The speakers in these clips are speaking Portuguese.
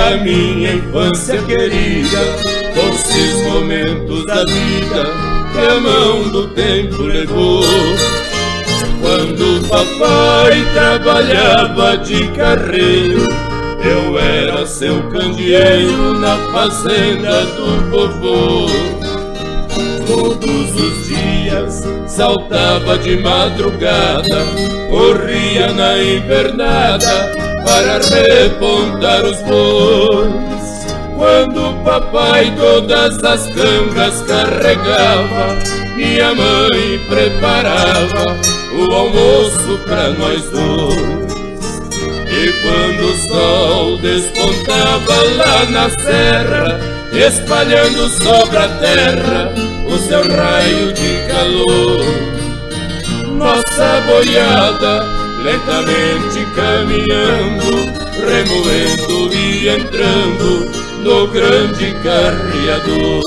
da minha infância querida, doces momentos da vida que a mão do tempo levou. Quando o papai trabalhava de carreiro, eu era seu candeeiro na fazenda do vovô. Todos os dias saltava de madrugada, corria na invernada para repontar os bois. Quando o papai todas as cangas carregava, minha mãe preparava o almoço pra nós dois. E quando o sol despontava lá na serra, espalhando sobre a terra o seu raio de calor, nossa boiada lentamente caminhando, remoendo e entrando no grande carreador.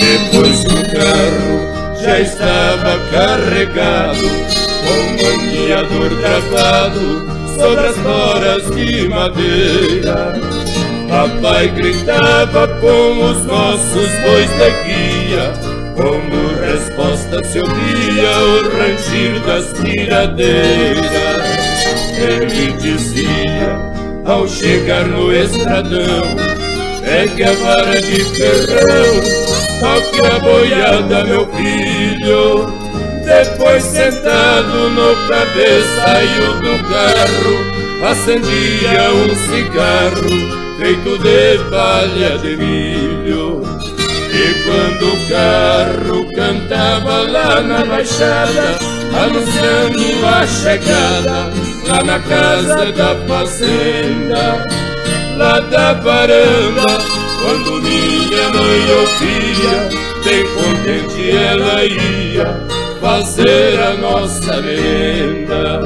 Depois que o carro já estava carregado, com o maniador travado sobre as toras de madeira, papai gritava com os nossos bois de guia. Como resposta se ouvia o rangir das tiradeiras. Ele dizia ao chegar no estradão: pegue a vara de ferrão, toque a boiada, meu filho. Depois, sentado no cabeçalho do carro, acendia um cigarro feito de palha de milho. E quando o carro cantava lá na baixada, anunciando a chegada lá na casa da fazenda, lá da varanda, quando minha mãe ouvia, bem contente ela ia fazer a nossa merenda.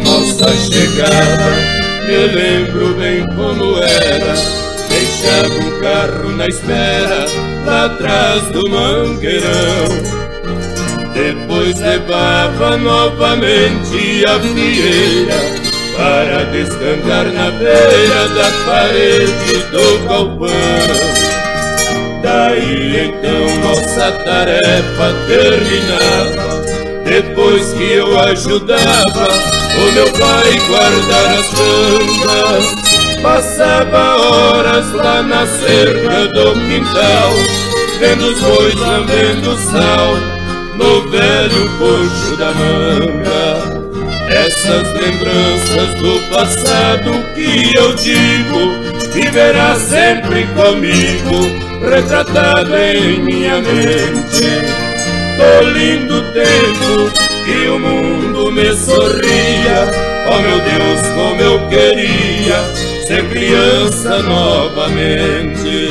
Nossa chegada, me lembro bem como era. Deixava o carro na espera, lá atrás do mangueirão. Depois levava novamente a fieira para descantar na beira da parede do galpão. Daí então nossa tarefa terminava, depois que eu ajudava o meu pai guardar as cangas. Passava horas lá na cerca do quintal, vendo os bois lambendo sal no velho coxo da manga. Essas lembranças do passado que eu digo viverá sempre comigo, retratado em minha mente. Do lindo tempo que o mundo me sorria, oh meu Deus, como eu queria ser criança novamente.